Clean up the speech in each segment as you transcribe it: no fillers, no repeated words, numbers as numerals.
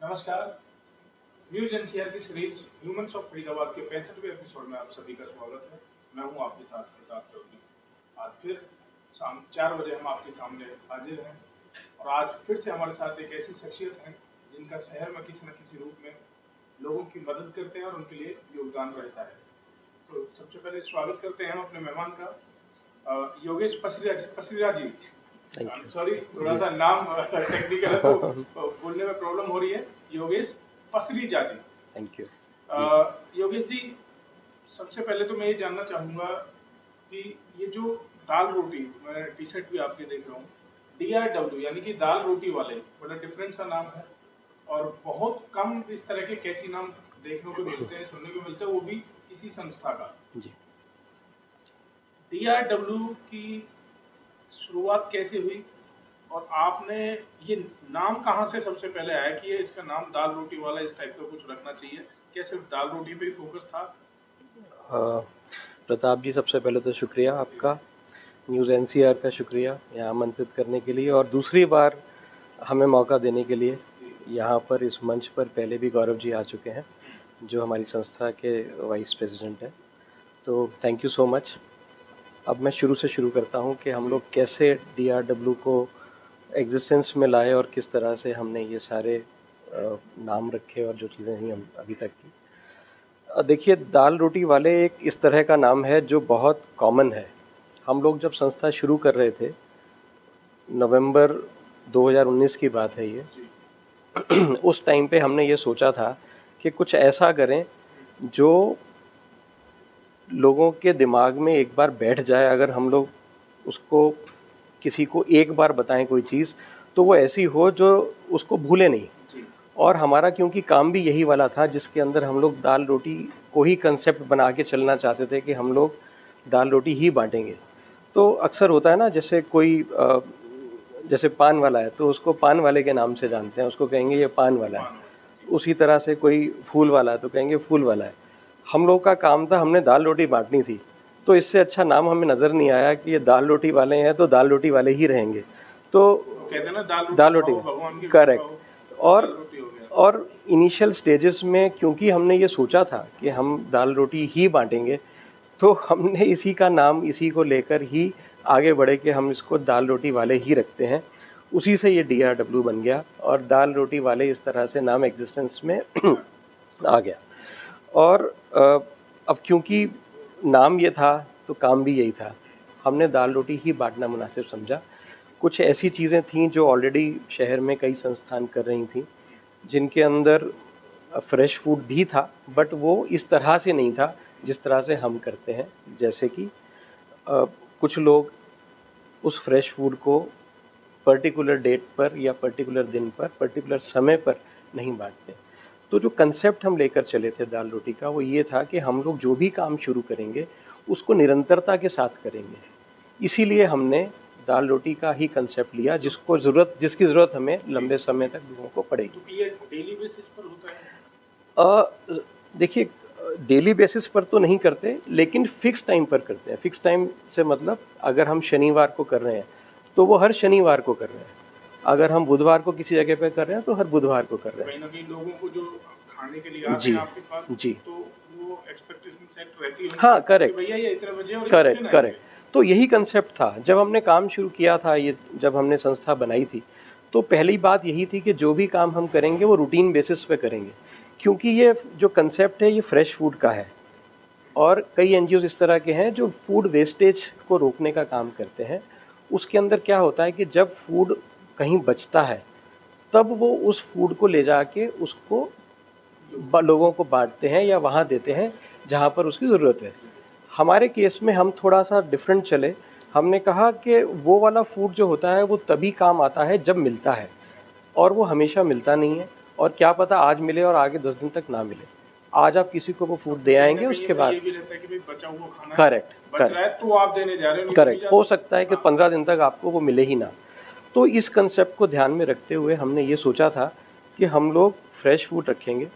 नमस्कार। News NCR की series humans of Faridabad के 65वें एपिसोड में आप सभी का स्वागत है। मैं हूं आपके साथ प्रताप चौधरी। आज फिर शाम 4 बजे हम आपके सामने हाजिर हैं और आज फिर से हमारे साथ एक ऐसी शख्सियत है जिनका शहर में किसी न किसी रूप में लोगों की मदद करते हैं और उनके लिए योगदान रहता है। तो सबसे पहले स्वागत करते हैं हम अपने मेहमान का, योगेश पसरिया जी। सॉरी, थोड़ा सा नाम टेक्निकल है तो बोलने में प्रॉब्लम हो रही है। योगेश पसरिया जी। Thank you. योगेश जी, सबसे पहले तो मैं ये जानना चाहूँगा कि ये जो दाल रोटी, मैं टी शर्ट भी आपके देख रहा हूँ, DRW यानी कि दाल रोटी वाले, बड़ा डिफरेंट सा नाम है और बहुत कम इस तरह के कैची नाम देखने को मिलते हैं, सुनने को मिलते हैं, वो भी किसी संस्था का। जी। DRW की शुरुआत कैसे हुई और आपने ये नाम कहाँ से सबसे पहले आया कि ये इसका नाम दाल रोटी वाला इस टाइप का कुछ रखना चाहिए? क्या सिर्फ दाल रोटी पे ही फोकस था? प्रताप जी, सबसे पहले तो शुक्रिया आपका, न्यूज़ एनसीआर का शुक्रिया यहाँ आमंत्रित करने के लिए और दूसरी बार हमें मौका देने के लिए। यहाँ पर इस मंच पर पहले भी गौरव जी आ चुके हैं जो हमारी संस्था के वाइस प्रेसिडेंट हैं, तो थैंक यू सो मच। अब मैं शुरू से शुरू करता हूँ कि हम लोग कैसे DRW को एग्जिस्टेंस में लाए और किस तरह से हमने ये सारे नाम रखे और जो चीज़ें हुई हम अभी तक की। देखिए, दाल रोटी वाले एक इस तरह का नाम है जो बहुत कॉमन है। हम लोग जब संस्था शुरू कर रहे थे, नवंबर 2019 की बात है ये, उस टाइम पे हमने ये सोचा था कि कुछ ऐसा करें जो लोगों के दिमाग में एक बार बैठ जाए। अगर हम लोग उसको किसी को एक बार बताएं कोई चीज़, तो वो ऐसी हो जो उसको भूले नहीं। और हमारा क्योंकि काम भी यही वाला था जिसके अंदर हम लोग दाल रोटी को ही कंसेप्ट बना के चलना चाहते थे कि हम लोग दाल रोटी ही बांटेंगे। तो अक्सर होता है ना, जैसे कोई जैसे पान वाला है तो उसको पान वाले के नाम से जानते हैं, उसको कहेंगे ये पान वाला है। उसी तरह से कोई फूल वाला है तो कहेंगे फूल वाला है। हम लोग का काम था, हमने दाल रोटी बांटनी थी, तो इससे अच्छा नाम हमें नज़र नहीं आया कि ये दाल रोटी वाले हैं तो दाल रोटी वाले ही रहेंगे। तो कहते हैं ना दाल रोटी, करेक्ट। और इनिशियल स्टेजेस में क्योंकि हमने ये सोचा था कि हम दाल रोटी ही बांटेंगे, तो हमने इसी का नाम इसी को लेकर ही आगे बढ़े कि हम इसको दाल रोटी वाले ही रखते हैं। उसी से ये DRW बन गया और दाल रोटी वाले इस तरह से नाम एग्जिस्टेंस में आ गया। और अब क्योंकि नाम ये था तो काम भी यही था, हमने दाल रोटी ही बांटना मुनासिब समझा। कुछ ऐसी चीज़ें थीं जो ऑलरेडी शहर में कई संस्थान कर रही थीं, जिनके अंदर फ्रेश फूड भी था, बट वो इस तरह से नहीं था जिस तरह से हम करते हैं। जैसे कि कुछ लोग उस फ्रेश फूड को पर्टिकुलर डेट पर या पर्टिकुलर दिन पर पर्टिकुलर समय पर नहीं बांटते। तो जो कंसेप्ट हम लेकर चले थे दाल रोटी का, वो ये था कि हम लोग जो भी काम शुरू करेंगे उसको निरंतरता के साथ करेंगे। इसीलिए हमने दाल रोटी का ही कंसेप्ट लिया, जिसकी ज़रूरत हमें लंबे समय तक लोगों को पड़ेगी। तो ये डेली बेसिस पर होता है? देखिए, डेली बेसिस पर तो नहीं करते, लेकिन फिक्स टाइम पर करते हैं। फिक्स टाइम से मतलब अगर हम शनिवार को कर रहे हैं तो वो हर शनिवार को कर रहे हैं। अगर हम बुधवार को किसी जगह पे कर रहे हैं तो हर बुधवार को कर रहे हैं। कहीं ना कहीं लोगों को जो खाने के लिए आते हैं आपके पास, जी, तो वो एक्सपेक्टेशन सेट रहती है। हाँ, करेक्ट, भैया ये इतने बजे और करेक्ट। तो यही कंसेप्ट था जब हमने काम शुरू किया था। ये जब हमने संस्था बनाई थी तो पहली बात यही थी कि जो भी काम हम करेंगे वो रूटीन बेसिस पे करेंगे, क्योंकि ये जो कंसेप्ट है ये फ्रेश फूड का है। और कई NGOs इस तरह के हैं जो फूड वेस्टेज को रोकने का काम करते हैं। उसके अंदर क्या होता है कि जब फूड कहीं बचता है तब वो उस फूड को ले जाके उसको लोगों को बांटते हैं या वहाँ देते हैं जहाँ पर उसकी ज़रूरत है। हमारे केस में हम थोड़ा सा डिफरेंट चले। हमने कहा कि वो वाला फूड जो होता है वो तभी काम आता है जब मिलता है, और वो हमेशा मिलता नहीं है। और क्या पता आज मिले और आगे 10 दिन तक ना मिले। आज आप किसी को वो फूड दे आएंगे, उसके बाद करेक्ट तो आप देने जा रहे हो, करेक्ट हो सकता है कि 15 दिन तक आपको वो मिले ही ना। तो इस कंसेप्ट को ध्यान में रखते हुए हमने ये सोचा था कि हम लोग फ्रेश फूड रखेंगे।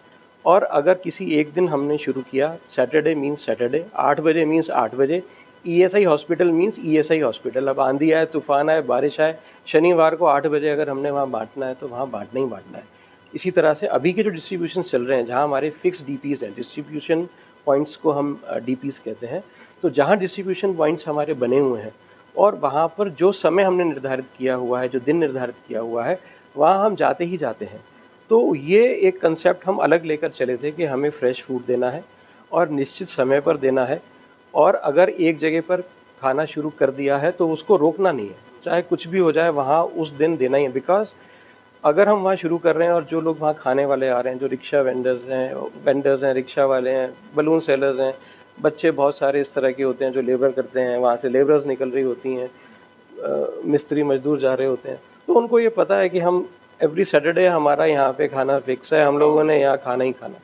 और अगर किसी एक दिन हमने शुरू किया, सैटरडे मीन्स सैटरडे, 8 बजे मीन्स 8 बजे, ESI hospital means ESI hospital. अब आंधी आए, तूफान आए, बारिश आए, शनिवार को 8 बजे अगर हमने वहाँ बांटना है तो वहाँ बांटना ही बांटना है। इसी तरह से अभी के जो डिस्ट्रीब्यूशन चल रहे हैं, जहाँ हमारे फिक्स डीपीज़ हैं, डिस्ट्रीब्यूशन पॉइंट्स को हम डीपीज़ कहते हैं, तो जहाँ डिस्ट्रीब्यूशन पॉइंट्स हमारे बने हुए हैं और वहाँ पर जो समय हमने निर्धारित किया हुआ है, जो दिन निर्धारित किया हुआ है, वहाँ हम जाते ही जाते हैं। तो ये एक कंसेप्ट हम अलग लेकर चले थे कि हमें फ्रेश फूड देना है और निश्चित समय पर देना है, और अगर एक जगह पर खाना शुरू कर दिया है तो उसको रोकना नहीं है, चाहे कुछ भी हो जाए वहाँ उस दिन देना ही है। बिकॉज़ अगर हम वहाँ शुरू कर रहे हैं और जो लोग वहाँ खाने वाले आ रहे हैं, जो रिक्शा वेंडर्स हैं, रिक्शा वाले हैं, बलून सेलर्स हैं, बच्चे बहुत सारे इस तरह के होते हैं जो लेबर करते हैं, वहाँ से लेबरर्स निकल रही होती हैं, मिस्त्री मजदूर जा रहे होते हैं, तो उनको ये पता है कि हम एवरी सैटरडे हमारा यहाँ पे खाना फिक्स है, हम लोगों ने यहाँ खाना ही खाना।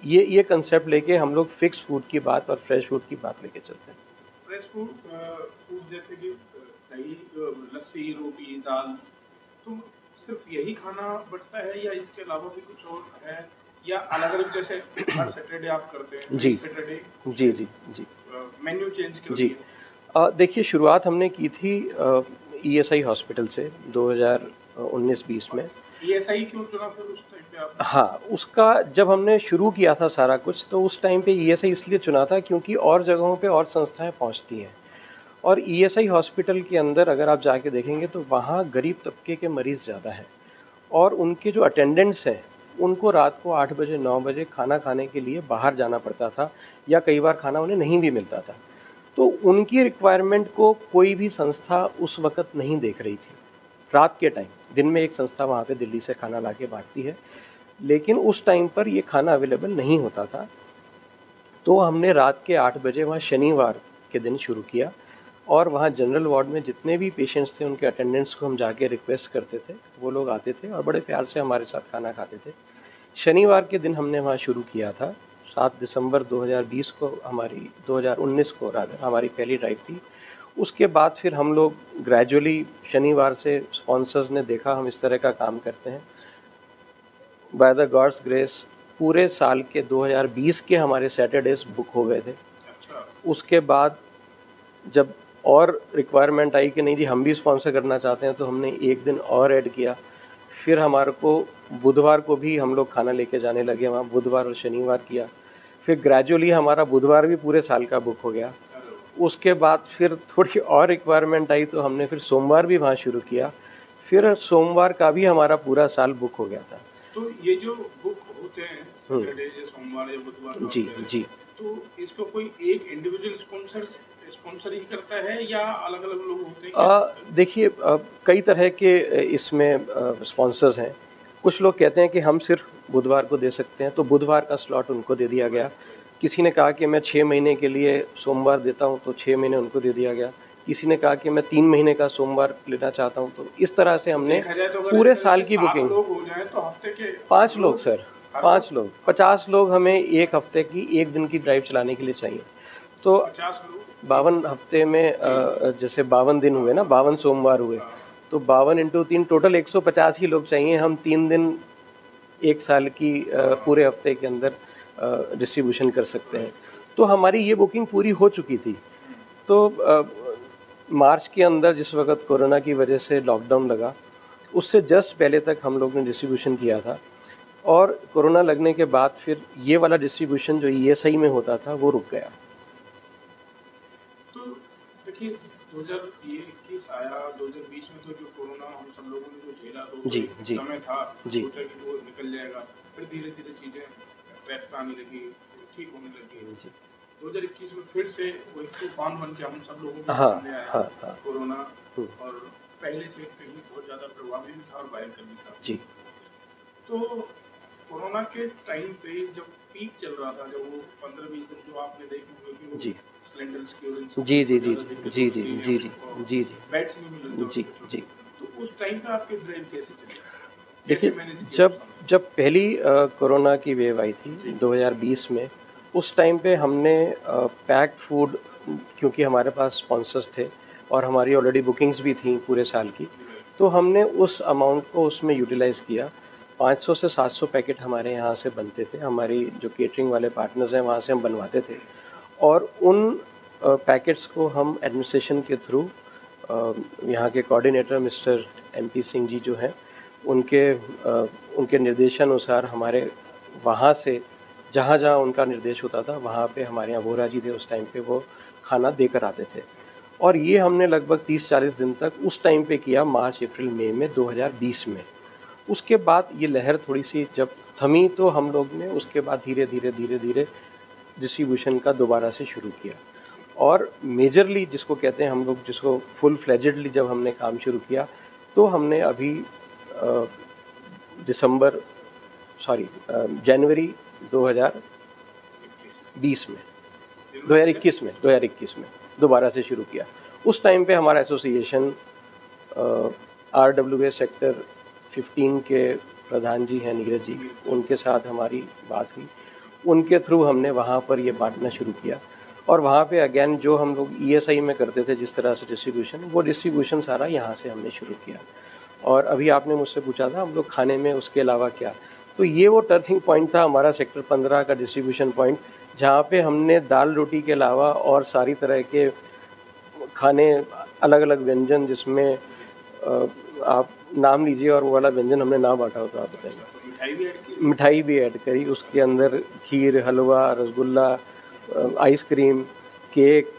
ये कंसेप्ट लेके हम लोग फिक्स फूड की बात और फ्रेश फूड की बात लेके चलते हैं। फ्रेश फूड फूड जैसे कि दही, लस्सी, रोटी, दाल, तो सिर्फ यही खाना बचता है या इसके अलावा भी कुछ और है, या अलग अलग जैसे हर सैटरडे आप करते हैं, जी सैटरडे जी जी जी मेन्यू चेंज कर जी। दिया? देखिए, शुरुआत हमने की थी ईएसआई हॉस्पिटल से 2019-20 में। ईएसआई क्यों चुना फिर उस टाइम पे आपने? हाँ, उसका जब हमने शुरू किया था सारा कुछ, तो उस टाइम पे ईएसआई इसलिए चुना था क्योंकि और जगहों पे और संस्थाएं पहुंचती हैं, और ईएसआई हॉस्पिटल के अंदर अगर आप जाके देखेंगे तो वहाँ गरीब तबके के मरीज़ ज़्यादा हैं, और उनके जो अटेंडेंट्स हैं उनको रात को 8 बजे 9 बजे खाना खाने के लिए बाहर जाना पड़ता था, या कई बार खाना उन्हें नहीं भी मिलता था। तो उनकी रिक्वायरमेंट को कोई भी संस्था उस वक़्त नहीं देख रही थी। रात के टाइम, दिन में एक संस्था वहाँ पे दिल्ली से खाना लाके बाँटती है, लेकिन उस टाइम पर ये खाना अवेलेबल नहीं होता था। तो हमने रात के 8 बजे वहाँ शनिवार के दिन शुरू किया, और वहाँ जनरल वार्ड में जितने भी पेशेंट्स थे उनके अटेंडेंट्स को हम जाके रिक्वेस्ट करते थे, वो लोग आते थे और बड़े प्यार से हमारे साथ खाना खाते थे। शनिवार के दिन हमने वहाँ शुरू किया था। 7 दिसंबर 2020 को हमारी 2019 को रादर हमारी पहली ड्राइव थी। उसके बाद फिर हम लोग ग्रेजुअली शनिवार से स्पॉन्सर्स ने देखा हम इस तरह का काम करते हैं। बाय द गॉड्स ग्रेस पूरे साल के 2020 के हमारे सैटरडेज़ बुक हो गए थे। अच्छा, उसके बाद जब और रिक्वायरमेंट आई कि नहीं जी हम भी स्पॉन्सर करना चाहते हैं, तो हमने एक दिन और ऐड किया। फिर हमारे को बुधवार को भी हम लोग खाना लेके जाने लगे वहाँ, बुधवार और शनिवार किया। फिर ग्रेजुअली हमारा बुधवार भी पूरे साल का बुक हो गया। अरे उसके बाद फिर थोड़ी और रिक्वायरमेंट आई तो हमने फिर सोमवार भी वहाँ शुरू किया। फिर सोमवार का भी हमारा पूरा साल बुक हो गया था। तो ये जो बुक होते हैं सैटरडे या सोमवार या बुधवार को जी होते हैं, जी। तो इसको कोई एक इंडिविजुअल स्पॉन्सर ही करता है या अलग अलग लोग होते हैं क्या? देखिए, कई तरह के इसमें स्पॉन्सर्स हैं। कुछ लोग कहते हैं कि हम सिर्फ बुधवार को दे सकते हैं, तो बुधवार का स्लॉट उनको दे दिया गया। किसी ने कहा कि मैं 6 महीने के लिए सोमवार देता हूँ, तो 6 महीने उनको दे दिया गया। किसी ने कहा कि मैं 3 महीने का सोमवार लेना चाहता हूँ, तो इस तरह से हमने देखा जाए तो अगर पूरे इस तरह साल से की 7 बुकिंग। लोग हो जाएं तो हफ्ते के 5 लोग सर, हर 5 लोग, 50 लोग हमें एक हफ्ते की, एक दिन की ड्राइव चलाने के लिए चाहिए। तो 50 लोग 52 हफ्ते में जैसे 52 दिन हुए ना, 52 सोमवार हुए, तो 52 इंटू 3 टोटल 150 ही लोग चाहिए। हम 3 दिन एक साल की पूरे हफ्ते के अंदर डिस्ट्रीब्यूशन कर सकते हैं। तो हमारी ये बुकिंग पूरी हो चुकी थी। तो मार्च के अंदर जिस वक्त कोरोना की वजह से लॉकडाउन लगा, उससे जस्ट पहले तक हम लोग ने डिस्ट्रीब्यूशन किया था, और कोरोना लगने के बाद फिर ये वाला डिस्ट्रीब्यूशन जो ईएसआई में होता था वो रुक गया। तो देखिए 2021 आया, 2020 में तो जो कोरोना हम सब लोगों ने जो झेला, तो जी, एक जी, समय था, जी। सोचा कि वो निकल जाएगा, फिर धीरे धीरे चीज़ें ट्रैक पे आने लगी, ठीक होने लगी। जी। 2021 में फिर से वही तूफान बन के हम सब लोगों के हाँ, सामने आया हाँ, हाँ। कोरोना, हुँ, और पहले से कहीं बहुत ज़्यादा प्रभावी भी था और भयंकर भी था। जी। तो कोरोना के टाइम पे जब पीक चल रहा था, जब वो 15-20 दिन जो आपने देखे होंगे कि वो जी। सिलेंडर्स की और इन सब जी, की जी, बहुत जी, ज़्यादा दिक्कत जी, होती जी, है, जी, जी, और जी, जी, बेड्स नहीं मिल रहे थे जी, हॉस्पिटल जी। में। तो उस टाइम पे आपकी ड्राइव कैसे चली? देखिए, कैसे मैनेज किया जब उस समय? जब पहली कोरोना की वेव आई थी जी। 2020 में, उस टाइम पे हमने पैक्ड फूड, क्योंकि हमारे पास स्पॉन्सर्स थे और हमारी ऑलरेडी बुकिंग्स भी थी पूरे साल की, तो हमने उस अमाउंट को उसमें यूटिलाइज़ किया। 500 से 700 पैकेट हमारे यहाँ से बनते थे, हमारी जो केटरिंग वाले पार्टनर्स हैं वहाँ से हम बनवाते थे, और उन पैकेट्स को हम एडमिनिस्ट्रेशन के थ्रू, यहाँ के coordinator mister MP Singh ji जो हैं, उनके निर्देशानुसार हमारे वहाँ से जहाँ जहाँ उनका निर्देश होता था वहाँ पे हमारे यहाँ वोरा जी थे उस टाइम पे, वो खाना देकर आते थे। और ये हमने लगभग 30-40 दिन तक उस टाइम पे किया, मार्च अप्रैल मई में 2020 में। उसके बाद ये लहर थोड़ी सी जब थमी तो हम लोग ने उसके बाद धीरे धीरे डिस्ट्रीब्यूशन का दोबारा से शुरू किया। और मेजरली जिसको कहते हैं हम लोग, जिसको फुल फ्लेजेडली जब हमने काम शुरू किया तो हमने अभी जनवरी 2021 में दोबारा से शुरू किया। उस टाइम पे हमारा एसोसिएशन RWA सेक्टर 15 के प्रधान जी हैं नीरज जी, उनके साथ हमारी बात हुई, उनके थ्रू हमने वहाँ पर ये बांटना शुरू किया। और वहाँ पे अगेन जो हम लोग ESI में करते थे जिस तरह से डिस्ट्रीब्यूशन, वो डिस्ट्रीब्यूशन सारा यहाँ से हमने शुरू किया। और अभी आपने मुझसे पूछा था हम लोग खाने में उसके अलावा क्या, तो ये वो टर्निंग पॉइंट था हमारा सेक्टर 15 का डिस्ट्रीब्यूशन पॉइंट, जहाँ पे हमने दाल रोटी के अलावा और सारी तरह के खाने, अलग अलग व्यंजन, जिसमें आप नाम लीजिए और वो वाला व्यंजन हमने ना बांटा हो तो आप बताइए। मिठाई भी ऐड करी उसके अंदर, खीर, हलवा, रसगुल्ला, आइसक्रीम, केक,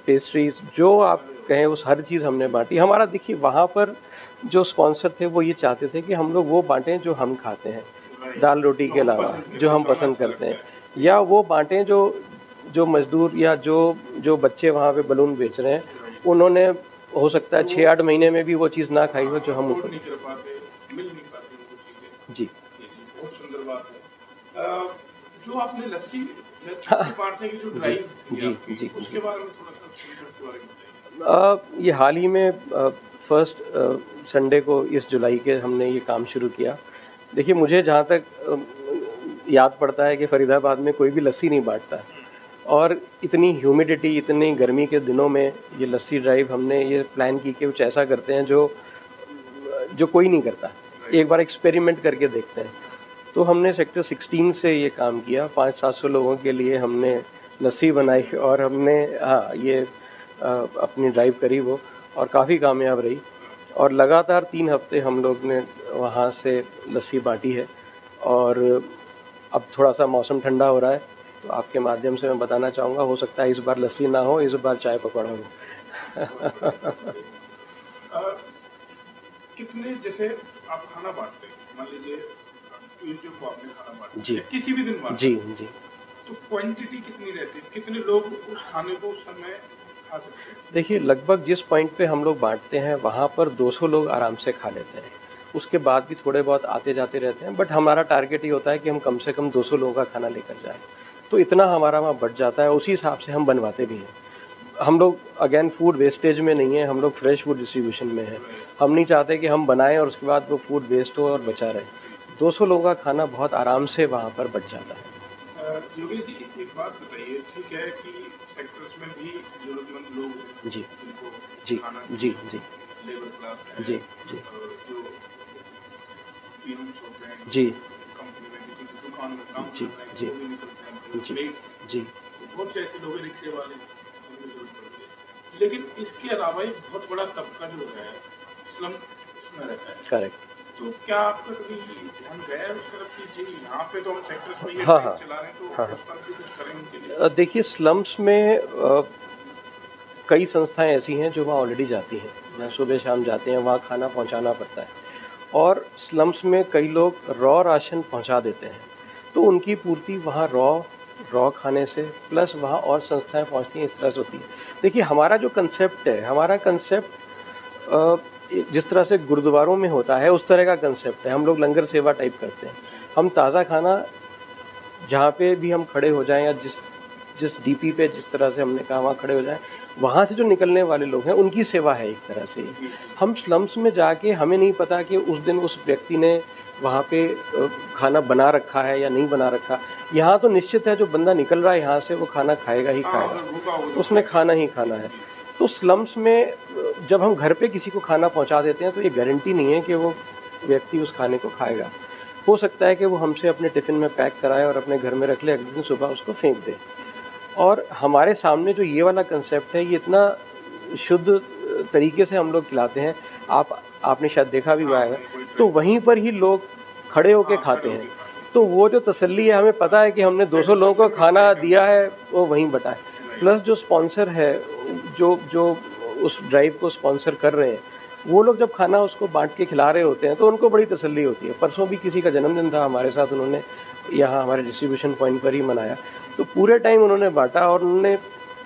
पेस्ट्रीज, जो आप कहें उस हर चीज़ हमने बांटी। हमारा देखिए वहाँ पर जो स्पॉन्सर थे वो ये चाहते थे कि हम लोग वो बांटें जो हम खाते हैं, दाल रोटी के अलावा जो हम पसंद करते हैं, या वो बांटें जो मजदूर या जो बच्चे वहाँ पे बलून बेच रहे हैं, उन्होंने हो सकता है 6-8 महीने में भी वो चीज़ ना खाई हो जो हम ऊपर नहीं कर पाते, मिल नहीं पाती उनको चीज़ें। जी बहुत सुंदर बात है। जो आपने लस्सी बांटने की जो ड्राइव जी उसके बारे में थोड़ा सा उसके बारे में बताइए। ये हाल ही में फर्स्ट संडे को इस जुलाई के हमने ये काम शुरू किया। देखिए मुझे जहाँ तक याद पड़ता है कि फरीदाबाद में कोई भी लस्सी नहीं बांटता, और इतनी ह्यूमिडिटी, इतनी गर्मी के दिनों में ये लस्सी ड्राइव हमने ये प्लान की कि कुछ ऐसा करते हैं जो कोई नहीं करता, एक बार एक्सपेरिमेंट करके देखते हैं। तो हमने सेक्टर 16 से ये काम किया, 500-700 लोगों के लिए हमने लस्सी बनाई और हमने ये अपनी ड्राइव करी वो, और काफ़ी कामयाब रही। और लगातार 3 हफ्ते हम लोग ने वहाँ से लस्सी बांटी है। और अब थोड़ा सा मौसम ठंडा हो रहा है तो आपके माध्यम से मैं बताना चाहूँगा, हो सकता है इस बार लस्सी ना हो, इस बार चाय पकौड़ा हो। कितने, जैसे आप खाना बांटते हैं, मान लीजिए ट्यूसडे को आपने खाना बांटा जी, किसी भी दिन बांटा, जी, तो क्वांटिटी कितनी रहती है, कितने लोग उस खाने को उस समय खा सकते हैं? देखिए लगभग जिस पॉइंट पे हम लोग बांटते हैं वहाँ पर 200 लोग आराम से खा लेते हैं। उसके बाद भी थोड़े बहुत आते जाते रहते हैं, बट हमारा टारगेट ये होता है कि हम कम से कम 200 लोगों का खाना लेकर जाएं। तो इतना हमारा वहाँ बढ़ जाता है, उसी हिसाब से हम बनवाते भी हैं। हम लोग अगेन फूड वेस्टेज में नहीं है, हम लोग फ्रेश फूड डिस्ट्रीब्यूशन में हैं। हम नहीं चाहते कि हम बनाएं और उसके बाद वो फूड वेस्ट हो और बचा रहे। 200 लोगों का खाना बहुत आराम से वहाँ पर बच जाता है। योगेश जी एक बात बताइए, ठीक है कि सेक्टर्स में भी जरूरतमंद लोग हैं जी जिनको जी खाना जी चाहिए, जी लेबर क्लास है, जी जी जो पेरेंट्स होते हैं जी कंपनी में, किसी की दुकान में काम जी कर रहे हैं, जी वो भी निकलते हैं, जी मेट्स, जी बहुत से ऐसे लोग हैं, रिक्शे वाले, उनको जरूरत पड़ती है। लेकिन इसके अलावा एक बहुत बड़ा तबका जो है स्लम में रहता है, करेक्ट। तो क्या आपका कभी ध्यान गया है उस तरफ कि जी यहाँ पे तो हम सेक्टर्स में ये हाँ, ड्राइव हाँ, चला रहे हैं, तो हाँ, उस पर भी कुछ करें उनके लिए? देखिए स्लम्स में कई संस्थाएं ऐसी हैं जो वहाँ ऑलरेडी जाती हैं, जहाँ सुबह शाम जाते हैं, वहाँ खाना पहुँचाना पड़ता है। और स्लम्स में कई लोग रॉ राशन पहुँचा देते हैं, तो उनकी पूर्ति वहाँ रॉ खाने से, प्लस वहाँ और संस्थाएं पहुँचती हैं, इस तरह से होती है। देखिए हमारा जो कंसेप्ट है, हमारा कंसेप्ट जिस तरह से गुरुद्वारों में होता है उस तरह का कंसेप्ट है। हम लोग लंगर सेवा टाइप करते हैं। हम ताज़ा खाना जहाँ पे भी हम खड़े हो जाएं, या जिस डीपी पे जिस तरह से हमने कहा वहाँ खड़े हो जाएं, वहाँ से जो निकलने वाले लोग हैं उनकी सेवा है एक तरह से। हम स्लम्स में जाके हमें नहीं पता कि उस दिन उस व्यक्ति ने वहाँ पे खाना बना रखा है या नहीं बना रखा। यहाँ तो निश्चित है जो बंदा निकल रहा है यहाँ से वो खाना खाएगा ही खाएगा, उसने खाना ही खाना है। तो स्लम्स में जब हम घर पे किसी को खाना पहुँचा देते हैं तो ये गारंटी नहीं है कि वो व्यक्ति उस खाने को खाएगा। हो सकता है कि वो हमसे अपने टिफ़िन में पैक कराए और अपने घर में रख ले, अगले दिन सुबह उसको फेंक दे। और हमारे सामने जो ये वाला कंसेप्ट है, ये इतना शुद्ध तरीके से हम लोग खिलाते हैं। आपने शायद देखा भी हुआ है तो वहीं पर ही लोग खड़े होके खाते हैं। तो वो जो तसल्ली है, हमें पता है कि हमने 200 लोगों को खाना दिया है, वो वहीं बटा है। प्लस जो स्पॉन्सर है, जो उस ड्राइव को स्पॉन्सर कर रहे हैं, वो लोग जब खाना उसको बांट के खिला रहे होते हैं तो उनको बड़ी तसल्ली होती है। परसों भी किसी का जन्मदिन था हमारे साथ, उन्होंने यहाँ हमारे डिस्ट्रीब्यूशन पॉइंट पर ही मनाया, तो पूरे टाइम उन्होंने बांटा और उन्होंने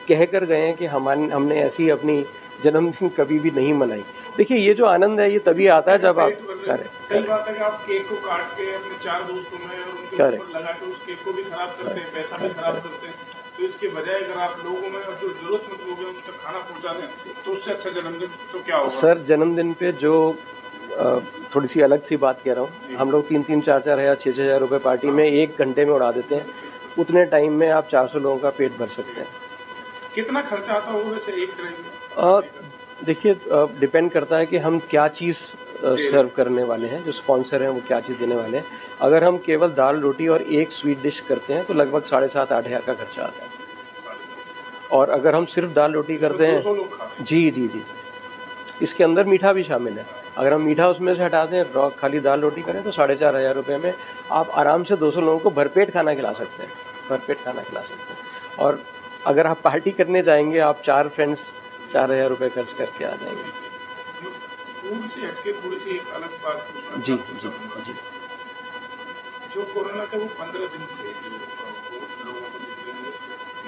कह कर गए हैं कि हमने ऐसी अपनी जन्मदिन कभी भी नहीं मनाई। देखिए, ये जो आनंद है ये तभी आता है जब आप सही बात है कि आप केक को काट के अपने 4 दोस्तों में और उनके ऊपर लगा के उस केक को भी खराब करते हैं, पैसा भी खराब करते हैं। तो इसके बजाय अगर आप लोगों में जो जरूरतमंद लोग हैं उन तक खाना पहुंचा दें तो उससे अच्छा जन्मदिन तो क्या होगा। सर, जन्मदिन पे जो थोड़ी सी अलग सी बात कह रहा हूँ, हम लोग 3-3, 4-4 हज़ार, 6-6 हज़ार रुपये पार्टी में 1 घंटे में उड़ा देते हैं। उतने टाइम में आप 400 लोगों का पेट भर सकते हैं। कितना खर्चा आता होगा वैसे एक ड्राइव में? देखिए, डिपेंड करता है कि हम क्या चीज़ सर्व करने वाले हैं, जो स्पॉन्सर हैं वो क्या चीज़ देने वाले हैं। अगर हम केवल दाल रोटी और एक स्वीट डिश करते हैं तो लगभग 7,500-8 हज़ार का खर्चा आता है। और अगर हम सिर्फ दाल रोटी करते हैं, 200 लोग खाते हैं। जी, इसके अंदर मीठा भी शामिल है। अगर हम मीठा उसमें से हटा दें, रॉ खाली दाल रोटी करें, तो 4,500 रुपये में आप आराम से 200 लोगों को भरपेट खाना खिला सकते हैं, भरपेट खाना खिला सकते हैं। और अगर आप पार्टी करने जाएंगे, आप 4 फ्रेंड्स 4,000 रुपये खर्च करके आ जाएंगे। फूड से हटके थोड़ी सी एक अलग बात पूछना जी। जो कोरोना के वो 15 दिन थे, लोगों को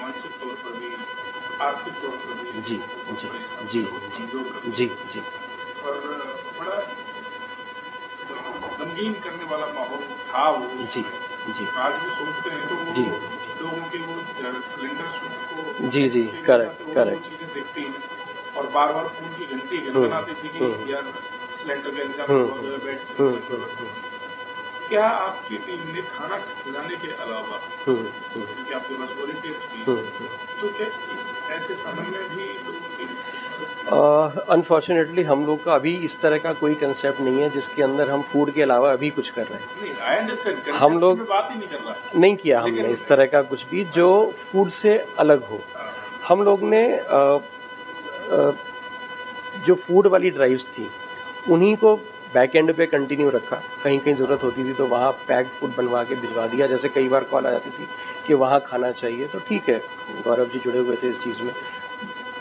मानसिक तौर पर भी, आर्थिक तौर पर भी जी और बड़ा गमगीन करने वाला माहौल था वो। जी। आज भी सोचते हैं तो वो लोगों के वो सिलेंडर्स को करेक्ट चीजें दिखती हैं और बार-बार फोन की घंटी गनगनाती थी कि यार सिलेंडर का इंतजाम हो गया, बेड से। क्या आपकी टीम ने खाना खिलाने के अलावा, क्योंकि आपके पास वॉलंटियर्स भी, तो क्या इस ऐसे समय में भी अनफॉर्चुनेटली हम लोग का अभी इस तरह का कोई कंसेप्ट नहीं है जिसके अंदर हम फूड के अलावा अभी कुछ कर रहे हैं। नहीं, आई अंडरस्टैंड, हम लोग बात ही नहीं कर रहा, नहीं किया हमने इस तरह का कुछ भी जो फूड से अलग हो। हम लोग ने जो फूड वाली ड्राइव्स थी उन्हीं को बैक एंड पे कंटिन्यू रखा। कहीं कहीं ज़रूरत होती थी तो वहाँ पैक्ड फूड बनवा के भिजवा दिया। जैसे कई बार कॉल आ जाती थी कि वहाँ खाना चाहिए, तो ठीक है, गौरव जी जुड़े हुए थे इस चीज़ में,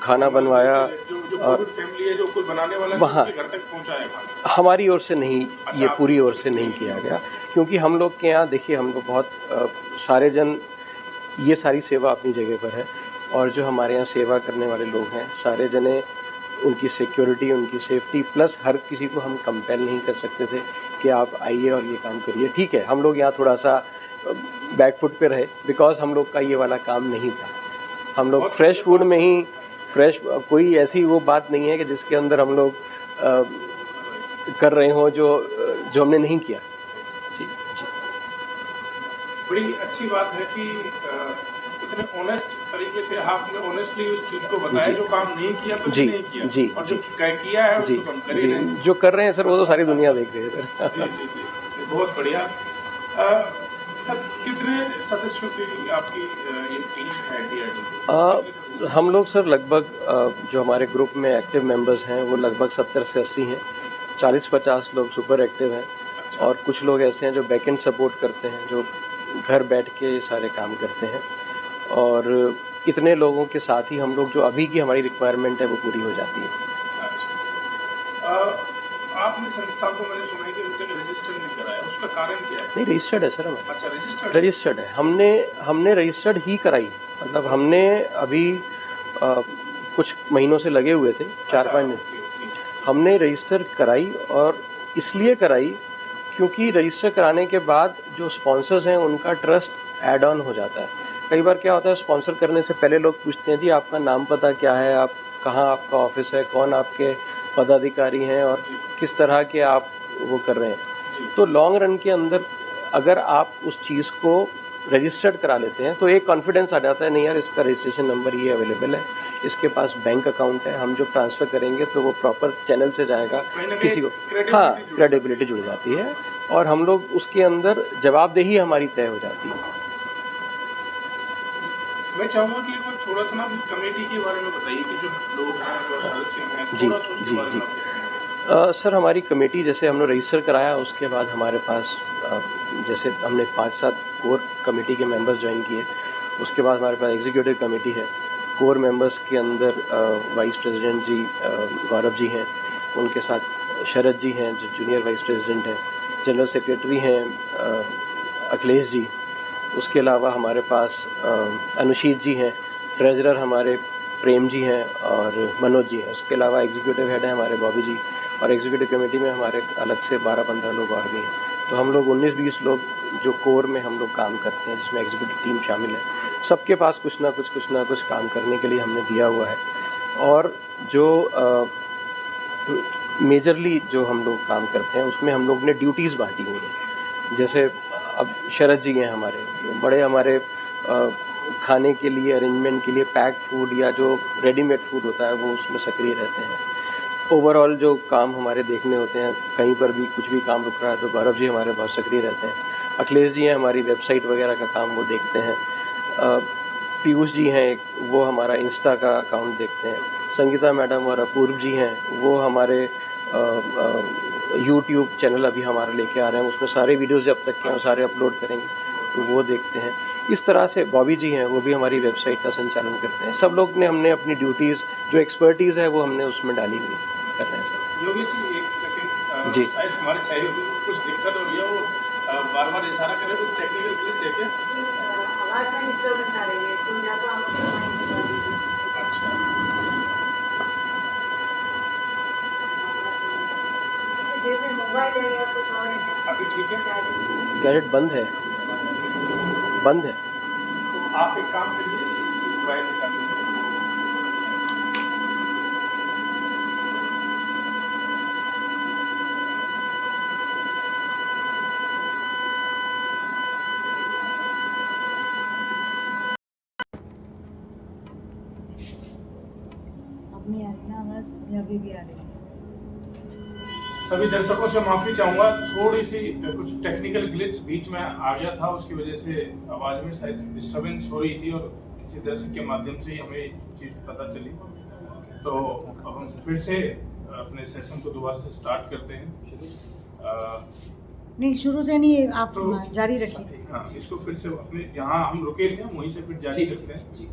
खाना बनवाया। जो फैमिली है, जो कोई बनाने वाला वहाँ घर तक पहुँचाया खाना, हमारी ओर से नहीं, ये पूरी ओर से नहीं किया गया, क्योंकि हम लोग के यहाँ देखिए, हम लोग बहुत सारे जन, ये सारी सेवा अपनी जगह पर है और जो हमारे यहाँ सेवा करने वाले लोग हैं सारे जने, उनकी सिक्योरिटी, उनकी सेफ्टी, प्लस हर किसी को हम कंपेल नहीं कर सकते थे कि आप आइए और ये काम करिए। ठीक है, हम लोग यहाँ थोड़ा सा बैकफुट पे रहे, बिकॉज हम लोग का ये वाला काम नहीं था। हम लोग फ्रेश फूड में ही कोई ऐसी वो बात नहीं है कि जिसके अंदर हम लोग कर रहे हों जो हमने नहीं किया। जी। बड़ी अच्छी बात है कि इतने ऑनेस्ट तरीके से आपने ऑनेस्टली उस चीज को बताया, जो काम नहीं किया तो नहीं किया, और जो किया है उसको हम कर ही रहे हैं। जो कर रहे हैं सर, वो तो सारी दुनिया देख रही है सर। जी, बहुत बढ़िया। सर, कितने सदस्यों की आपकी ये टीम है DRD? हम लोग सर लगभग जो हमारे ग्रुप में एक्टिव मेंबर्स हैं वो लगभग 70 से 80 हैं। 40-50 लोग सुपर एक्टिव हैं। अच्छा। और कुछ लोग ऐसे हैं जो बैकएंड सपोर्ट करते हैं, जो घर बैठ के सारे काम करते हैं, और इतने लोगों के साथ ही हम लोग जो अभी की हमारी रिक्वायरमेंट है वो पूरी हो जाती है। आपने संस्था को, मैंने सुना है कि अभी तक रजिस्टर नहीं कराया, उसका कारण क्या है? नहीं, रजिस्टर्ड है सर हमारा। अच्छा, रजिस्टर्ड है। हमने रजिस्टर्ड ही कराई, मतलब हमने अभी कुछ महीनों से लगे हुए थे, 4-5 दिन। हमने रजिस्टर कराई, और इसलिए कराई क्योंकि रजिस्टर कराने के बाद जो स्पॉन्सर्स हैं उनका ट्रस्ट ऐड ऑन हो जाता है। कई बार क्या होता है, स्पॉन्सर करने से पहले लोग पूछते हैं जी आपका नाम पता क्या है, आप कहाँ आपका ऑफिस है, कौन आपके पदाधिकारी हैं और किस तरह के आप वो कर रहे हैं। तो लॉन्ग रन के अंदर अगर आप उस चीज़ को रजिस्टर्ड करा लेते हैं तो एक कॉन्फिडेंस आ जाता है, नहीं यार इसका रजिस्ट्रेशन नंबर ये अवेलेबल है, इसके पास बैंक अकाउंट है, हम जो ट्रांसफ़र करेंगे तो वो प्रॉपर चैनल से जाएगा किसी को। हाँ, क्रेडिबिलिटी जुड़ जाती है और हम लोग उसके अंदर जवाबदेही हमारी तय हो जाती है। मैं चाहूँगा कि एक बार थोड़ा सा ना कमेटी के बारे में बताइए कि जो लोग हैं, जो सदस्य हैं, थोड़ा सा उसके बारे में। सर हमारी कमेटी जैसे हमने रजिस्टर कराया उसके बाद हमारे पास जैसे हमने 5-7 कोर कमेटी के मेंबर्स ज्वाइन किए, उसके बाद हमारे पास एग्जीक्यूटिव कमेटी है। कोर मेंबर्स के अंदर वाइस प्रेसिडेंट जी गौरव जी हैं, उनके साथ शरद जी हैं जो जूनियर वाइस प्रेसिडेंट हैं, जनरल सेक्रेटरी हैं अखिलेश जी, उसके अलावा हमारे पास अनुशीत जी हैं, ट्रेजरर हमारे प्रेम जी हैं और मनोज जी हैं, उसके अलावा एग्जीक्यूटिव हेड हैं हमारे बॉबी जी, और एग्जीक्यूटिव कमेटी में हमारे अलग से 12-15 लोग और भी हैं। तो हम लोग 19-20 लोग जो कोर में हम लोग काम करते हैं, जिसमें एग्जीक्यूटिव टीम शामिल है, सबके पास कुछ ना कुछ काम करने के लिए हमने दिया हुआ है। और जो मेजरली जो हम लोग काम करते हैं उसमें हम लोग ने ड्यूटीज़ बांटी हुई हैं। जैसे अब शरद जी हैं हमारे, बड़े हमारे खाने के लिए अरेंजमेंट के लिए पैक्ड फूड या जो रेडीमेड फूड होता है वो उसमें सक्रिय रहते हैं। ओवरऑल जो काम हमारे देखने होते हैं, कहीं पर भी कुछ भी काम रुक रहा है तो गौरव जी हमारे बहुत सक्रिय रहते हैं। अखिलेश जी हैं हमारी वेबसाइट वगैरह का काम वो देखते हैं। पीयूष जी हैं एक, वो हमारा इंस्टा का अकाउंट देखते हैं। संगीता मैडम और अपूर्व जी हैं, वो हमारे यूट्यूब चैनल अभी हमारा लेके आ रहे हैं, उसमें सारे वीडियोज़ जब तक के हैं वो सारे अपलोड करेंगे, तो वो देखते हैं। इस तरह से बॉबी जी हैं, वो भी हमारी वेबसाइट का संचालन करते हैं। सब लोग ने हमने अपनी ड्यूटीज़ जो एक्सपर्टीज़ है वो हमने उसमें डाली हुई कर रहे हैं सर। योगी जी एक सेकंड, जी शायद हमारे सहयोगी को कुछ दिक्कत हो रही है, वो बार-बार इशारा कर रहे हैं, कुछ टेक्निकल ग्लिच है क्या? आवाज में डिस्टर्बेंस आ रही है, तो या तो आप अपना माइक बंद कर दीजिए। अच्छा, किसी के जेब में मोबाइल है या कुछ और है क्या? अभी ठीक है? गैजेट? गैजेट बंद है, बंद है। तो आप एक काम करिए, इसकी वायर निकाल दीजिए। अब नहीं आ रही ना आवाज, या अभी भी आ रही है? सभी दर्शकों से माफी चाहूंगा, थोड़ी सी कुछ टेक्निकल ग्लिच बीच में आ गया था, उसकी वजह से आवाज में शायद डिस्टरबेंस हो रही थी और किसी दर्शक के माध्यम से ही हमें ये चीज पता चली। तो अब हम फिर से अपने सेशन को दोबारा से स्टार्ट करते हैं। नहीं, शुरू से नहीं, आप तो- जारी रखिए। हाँ, इसको फिर से अपने जहाँ हम रुके थे वहीं से फिर जारी करते हैं। जी।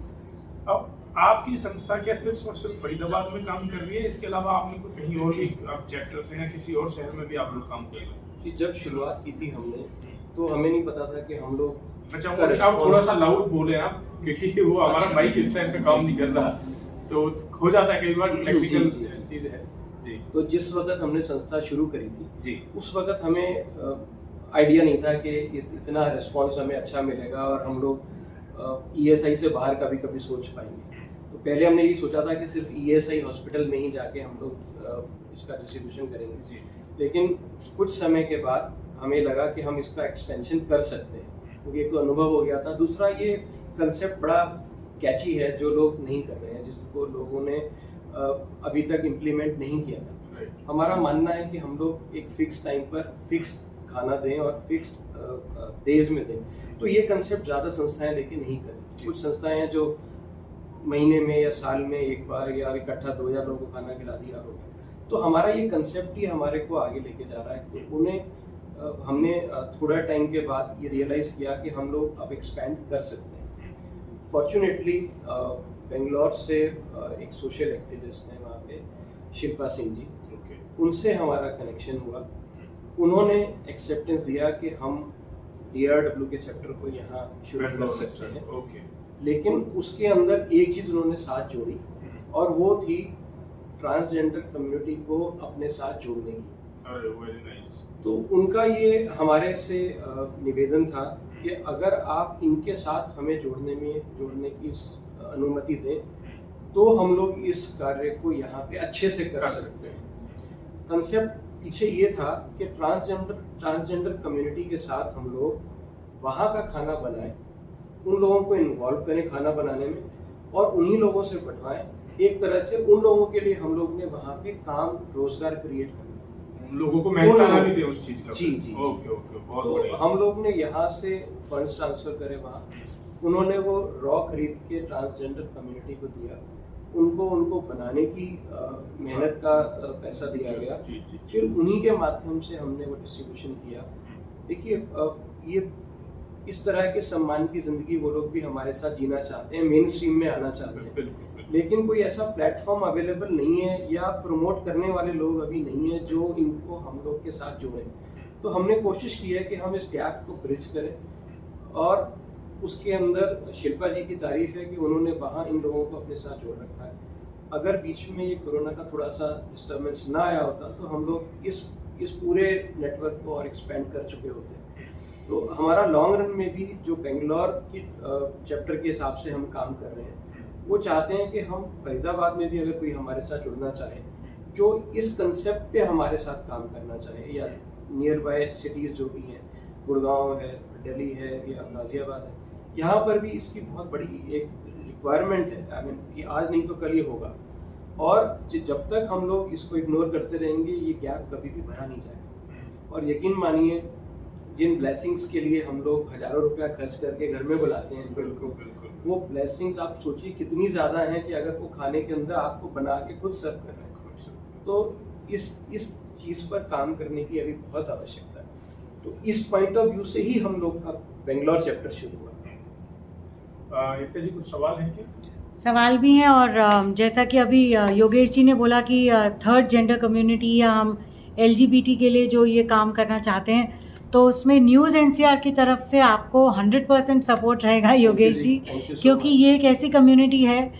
अब आपकी संस्था क्या सिर्फ और सिर्फ फरीदाबाद में काम कर रही है? इसके अलावा आपने कोई कहीं और भी आप चैप्टर से या किसी और शहर में भी आप लोग काम कर रहे हैं? कि जब शुरुआत की थी हमने तो हमें नहीं पता था कि हम लोग मैं चाहूँगा कि आप थोड़ा सा लाउड बोले आप, क्योंकि वो हमारा माइक इस टाइम पे काम नहीं कर रहा, तो हो जाता है कई बार टेक्निकल जी। चीज है। जी तो जिस वक्त हमने संस्था शुरू करी थी जी उस वक्त हमें आइडिया नहीं था कि इतना रिस्पांस हमें अच्छा मिलेगा और हम लोग ईएसआई से बाहर का भी कभी सोच पाएंगे। तो पहले हमने ये सोचा था कि सिर्फ ईएसआई हॉस्पिटल में ही जाके हम लोग इसका डिस्ट्रीब्यूशन करेंगे, जी लेकिन कुछ समय के बाद हमें लगा कि हम इसका एक्सपेंशन कर सकते हैं, क्योंकि एक तो अनुभव हो गया था, दूसरा ये कंसेप्ट बड़ा कैची है जो लोग नहीं कर रहे हैं, जिसको लोगों ने अभी तक इम्प्लीमेंट नहीं किया था। राइट हमारा मानना है कि हम लोग एक फिक्स टाइम पर फिक्स खाना दें और फिक्स डेज में दें, तो ये कंसेप्ट ज़्यादा संस्थाएं लेके नहीं करें। कुछ संस्थाएं हैं जो महीने में या साल में एक बार या इकट्ठा 2000 लोगों को खाना खिला दिया हो। तो हमारा ये कंसेप्ट ही हमारे को आगे लेके जा रहा है। तो उन्हें हमने थोड़ा टाइम के बाद ये रियलाइज़ किया कि हम लोग अब एक्सपैंड कर सकते हैं। फॉर्चुनेटली बेंगलोर से एक सोशल एक्टिविस्ट हैं वहाँ पे, शिल्पा सिंह जी, ओके उनसे हमारा कनेक्शन हुआ। उन्होंने एक्सेप्टेंस दिया कि हम DRW के चैप्टर को यहाँ शुरू कर सकते हैं, ओके लेकिन उसके अंदर एक चीज़ उन्होंने साथ जोड़ी और वो थी ट्रांसजेंडर कम्युनिटी को अपने साथ जोड़ने की। अरे वेरी नाइस। तो उनका ये हमारे से निवेदन था कि अगर आप इनके साथ हमें जोड़ने की अनुमति दें तो हम लोग इस कार्य को यहाँ पे अच्छे से कर सकते हैं। कंसेप्ट पीछे ये था कि ट्रांसजेंडर कम्युनिटी के साथ हम लोग वहाँ का खाना बनाएं, उन लोगों को इन्वॉल्व करें खाना बनाने में और उन्हीं लोगों से बनवाएं। एक तरह से उन लोगों के लिए हम लोग ने वहाँ पे काम रोजगार क्रिएट कर लोगों को मेहनताना भी थे उस चीज का। जी जी ओके ओके, बहुत तो बढ़िया। हम लोग ने यहाँ से फंड्स ट्रांसफर करे वहाँ, उन्होंने वो रॉ खरीद के ट्रांसजेंडर कम्युनिटी को दिया उनको बनाने की मेहनत का पैसा दिया गया। फिर उन्हीं के माध्यम से हमने वो डिस्ट्रीब्यूशन किया। देखिए ये इस तरह के सम्मान की ज़िंदगी वो लोग भी हमारे साथ जीना चाहते हैं, मेन स्ट्रीम में आना चाहते हैं, लेकिन कोई ऐसा प्लेटफॉर्म अवेलेबल नहीं है या प्रमोट करने वाले लोग अभी नहीं है जो इनको हम लोग के साथ जोड़ें। तो हमने कोशिश की है कि हम इस गैप को ब्रिज करें और उसके अंदर शिल्पा जी की तारीफ है कि उन्होंने वहाँ इन लोगों को अपने साथ जोड़ रखा है। अगर बीच में ये कोरोना का थोड़ा सा डिस्टर्बेंस ना आया होता तो हम लोग इस पूरे नेटवर्क को और एक्सपेंड कर चुके होते। तो हमारा लॉन्ग रन में भी जो बेंगलोर की चैप्टर के हिसाब से हम काम कर रहे हैं, वो चाहते हैं कि हम फरीदाबाद में भी अगर कोई हमारे साथ जुड़ना चाहे जो इस कंसेप्ट पे हमारे साथ काम करना चाहे, या नियर बाय सिटीज़ जो भी हैं, गुड़गांव है, दिल्ली है या गाज़ियाबाद है, यहाँ पर भी इसकी बहुत बड़ी एक रिक्वायरमेंट है। आई मीन कि आज नहीं तो कल ये होगा, और जब तक हम लोग इसको इग्नोर करते रहेंगे ये गैप कभी भी भरा नहीं जाएगा। और यकीन मानिए जिन ब्लेसिंग्स के लिए हम लोग हज़ारों रुपया खर्च करके घर में बुलाते हैं, बिल्कुल वो ब्लेसिंग्स आप सोचिए कितनी ज़्यादा हैं कि अगर वो खाने के अंदर आपको बना के खुद सर्व कर रहे हैं, तो इस चीज़ पर काम करने की अभी बहुत आवश्यकता है। तो इस पॉइंट ऑफ व्यू से ही हम लोग का बेंगलोर चैप्टर शुरू हुआ। इत्ते जी कुछ सवाल हैं क्या? सवाल भी हैं, और जैसा कि अभी योगेश जी ने बोला कि थर्ड जेंडर कम्युनिटी या हम LGBT के लिए जो ये काम करना चाहते हैं, तो उसमें न्यूज़ NCR की तरफ से आपको 100% सपोर्ट रहेगा योगेश जी, क्योंकि ये एक ऐसी कम्युनिटी है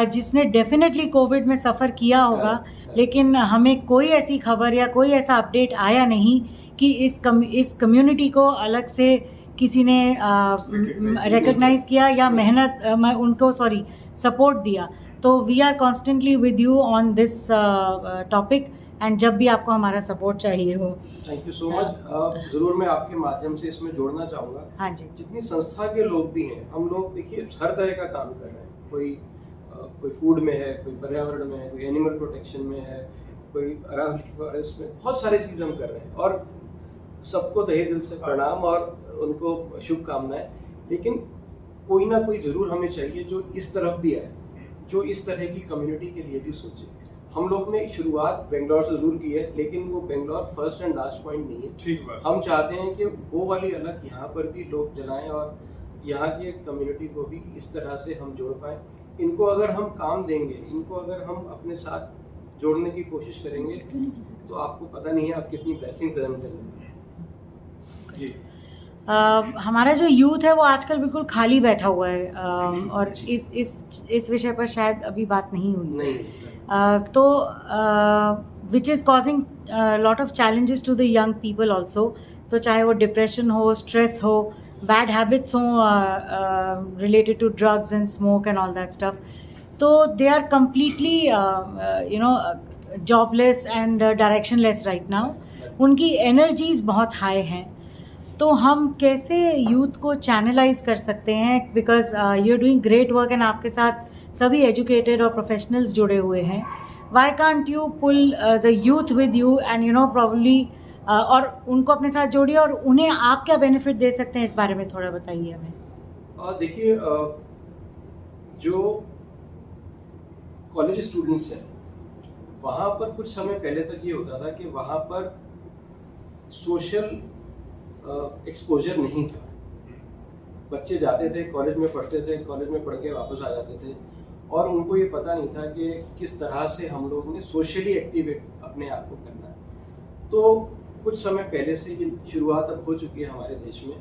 जिसने डेफिनेटली कोविड में सफ़र किया होगा, लेकिन हमें कोई ऐसी खबर या कोई ऐसा अपडेट आया नहीं कि इस कम्युनिटी को अलग से किसी ने रिकग्नाइज़ किया या उनको सपोर्ट दिया। तो we are constantly with you on this topic, and जब भी आपको हमारा सपोर्ट चाहिए हो। Thank you so much. ज़रूर मैं आपके माध्यम से इसमें जोड़ना चाहूँगा। हाँ जी। जितनी संस्था के लोग भी हैं, हम लोग देखिए हर तरह का काम कर रहे हैं। कोई फूड में है, कोई पर्यावरण में है, कोई एनिमल प्रोटेक्शन में है, कोई अरावली फॉरेस्ट में, बहुत सारी चीज़ हम कर रहे हैं, और सबको तहे दिल से प्रणाम और उनको शुभकामनाएं। लेकिन कोई ना कोई ज़रूर हमें चाहिए जो इस तरफ भी आए, जो इस तरह की कम्युनिटी के लिए भी सोचे। हम लोग ने शुरुआत बेंगलोर से ज़रूर की है, लेकिन वो Bangalore first and last point नहीं है। ठीक बात। हम चाहते हैं कि वो वाली अलग यहाँ पर भी लोग जलाएं और यहाँ की कम्युनिटी को भी इस तरह से हम जोड़ पाएँ। इनको अगर हम काम देंगे, इनको अगर हम अपने साथ जोड़ने की कोशिश करेंगे, तो आपको पता नहीं है आप कितनी ब्लेसिंग्स अर्न करेंगे। जी। हमारा जो यूथ है वो आजकल बिल्कुल खाली बैठा हुआ है, और इस विषय पर शायद अभी बात नहीं हुई। तो which is causing lot of challenges to the young people also. तो चाहे वो डिप्रेशन हो, स्ट्रेस हो, बैड हैबिट्स हों related to drugs and smoke and all that stuff, तो they are completely jobless and directionless right now. उनकी energies बहुत हाई हैं। तो हम कैसे यूथ को चैनलाइज कर सकते हैं, because you are doing great work and आपके साथ सभी एजुकेटेड और प्रोफेशनल्स जुड़े हुए हैं। Why can't you pull the youth with you and probably और उनको अपने साथ जोड़िए, और उन्हें आप क्या बेनिफिट दे सकते हैं इस बारे में थोड़ा बताइए हमें। देखिए जो कॉलेज स्टूडेंट्स हैं, वहाँ पर कुछ समय पहले तक ये होता था कि वहाँ पर सोशल एक्सपोजर नहीं था। बच्चे जाते थे, कॉलेज में पढ़ते थे, कॉलेज में पढ़ के वापस आ जाते थे, और उनको ये पता नहीं था कि किस तरह से हम लोगों ने सोशली एक्टिव अपने आप को करना है। तो कुछ समय पहले से ये शुरुआत अब हो चुकी है हमारे देश में।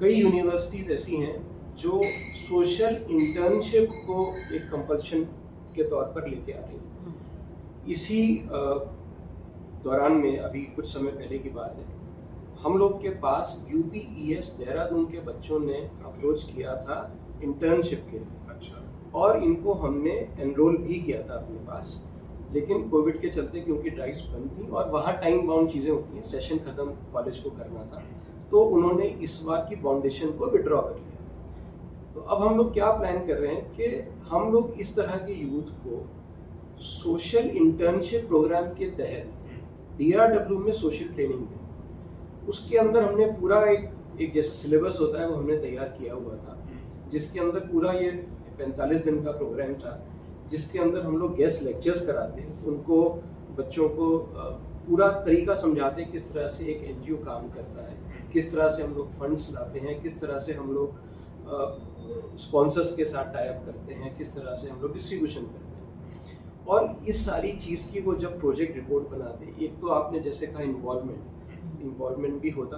कई यूनिवर्सिटीज़ ऐसी हैं जो सोशल इंटर्नशिप को एक कंपल्शन के तौर पर लेके आ रही हैं। इसी दौरान में अभी कुछ समय पहले की बात है, हम लोग के पास UPES देहरादून के बच्चों ने अप्रोच किया था इंटर्नशिप के लिए। अच्छा। और इनको हमने एनरोल भी किया था अपने पास, लेकिन कोविड के चलते क्योंकि ड्राइव्स बंद थी और वहाँ टाइम बाउंड चीज़ें होती हैं, सेशन ख़त्म कॉलेज को करना था, तो उन्होंने इस बार की फाउंडेशन को विड्रॉ कर लिया। तो अब हम लोग क्या प्लान कर रहे हैं कि हम लोग इस तरह के यूथ को सोशल इंटर्नशिप प्रोग्राम के तहत DRW में सोशल ट्रेनिंग दें। उसके अंदर हमने पूरा एक जैसा सिलेबस होता है वो हमने तैयार किया हुआ था, जिसके अंदर पूरा ये 45 दिन का प्रोग्राम था, जिसके अंदर हम लोग गेस्ट लेक्चर्स कराते हैं, उनको बच्चों को पूरा तरीका समझाते हैं किस तरह से एक एनजीओ काम करता है, किस तरह से हम लोग फंड्स लाते हैं, किस तरह से हम लोग स्पॉन्सर्स के साथ टाई अप करते हैं, किस तरह से हम लोग डिस्ट्रीब्यूशन करते हैं। और इस सारी चीज़ की वो जब प्रोजेक्ट रिपोर्ट बनाते हैं, एक तो आपने जैसे कहा इन्वॉल्वमेंट भी होता,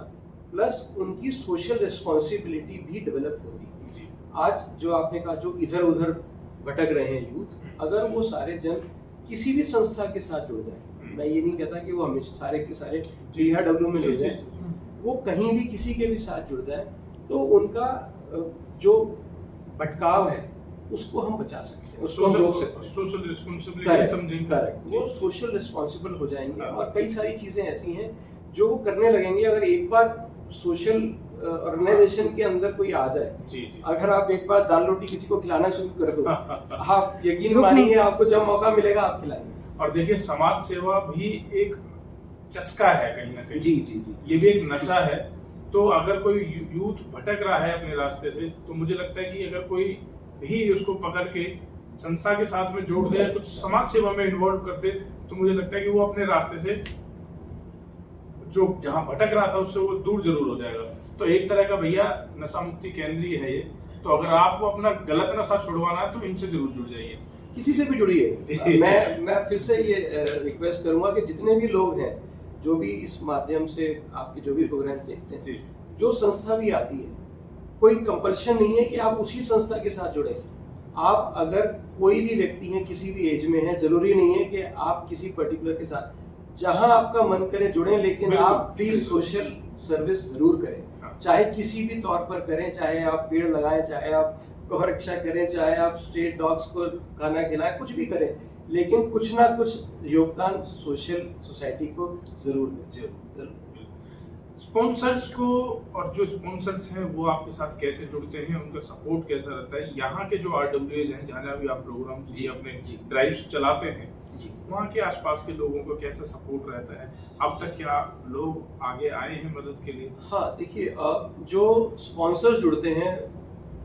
प्लस उनकी सोशल रिस्पॉन्सिबिलिटी भी डेवलप होती। आज जो आपने कहा जो इधर उधर भटक रहे हैं यूथ, अगर वो सारे जन किसी भी संस्था के साथ जुड़ जाए, मैं ये नहीं कहता कि वो हमेशा सारे के सारे DRW में जुड़ जाए, वो कहीं भी किसी के भी साथ जुड़ जाए तो उनका जो भटकाव है उसको हम बचा सकते हैं, उसको हम रोक सकते हैं। सोशल रिस्पांसिबिलिटी समझेंगे, करेक्ट, वो सोशल रिस्पांसिबल हो जाएंगे। और कई सारी चीजें ऐसी हैं जो वो करने लगेंगे। अगर एक बार सोशल ऑर्गेनाइजेशन के अंदर कोई आ जाए, जी। अगर आप एक बार दाल रोटी किसी को खिलाना शुरू कर दो, आप यकीन रुक नहीं मानिए सकते। आपको जब मौका मिलेगा आप खिलाएंगे। और देखिए समाज सेवा भी एक चस्का है कहीं ना कहीं, जी जी जी, ये भी एक नशा है। तो अगर कोई यूथ भटक रहा है अपने रास्ते से, तो मुझे लगता है कि अगर कोई भी उसको पकड़ के संस्था के साथ में जोड़ दे, कुछ समाज सेवा में इन्वॉल्व कर दे, तो मुझे लगता है कि वो अपने रास्ते से जो जहाँ भटक रहा था उससे वो दूर जरूर हो जाएगा। तो एक तरह का भैया नशा मुक्ति केंद्र है ये। तो अगर आपको अपना गलत नशा छुड़वाना है तो इनसे जरूर जुड़ जाइए, किसी से भी जुड़िए। मैं फिर से ये रिक्वेस्ट करूंगा कि जितने भी लोग हैं जो भी इस माध्यम से आपके जो भी प्रोग्राम देखते हैं, जो संस्था भी आती है, कोई कंपल्शन नहीं है कि आप उसी संस्था के साथ जुड़े। आप अगर कोई भी व्यक्ति हैं, किसी भी एज में है, जरूरी नहीं है कि आप किसी पर्टिकुलर के साथ, जहां आपका मन करे जुड़ें, लेकिन आप प्लीज सोशल सर्विस जरूर करें। चाहे किसी भी तौर पर करें, चाहे आप पेड़ लगाएं, चाहे आप गौरक्षा करें, चाहे आप स्ट्रीट डॉग्स को खाना खिलाएं, कुछ भी करें, लेकिन कुछ ना कुछ योगदान सोशल सोसाइटी को जरूर दें। स्पॉन्सर्स को, और जो स्पॉन्सर्स हैं वो आपके साथ कैसे जुड़ते हैं, उनका सपोर्ट कैसा रहता है? यहाँ के जो RWAs हैं, जहाँ भी आप प्रोग्राम अपने ड्राइव्स चलाते हैं, वहाँ के आसपास के लोगों को कैसा सपोर्ट रहता है? अब तक क्या लोग आगे आए हैं मदद के लिए? हाँ, देखिए जो स्पॉन्सर्स जुड़ते हैं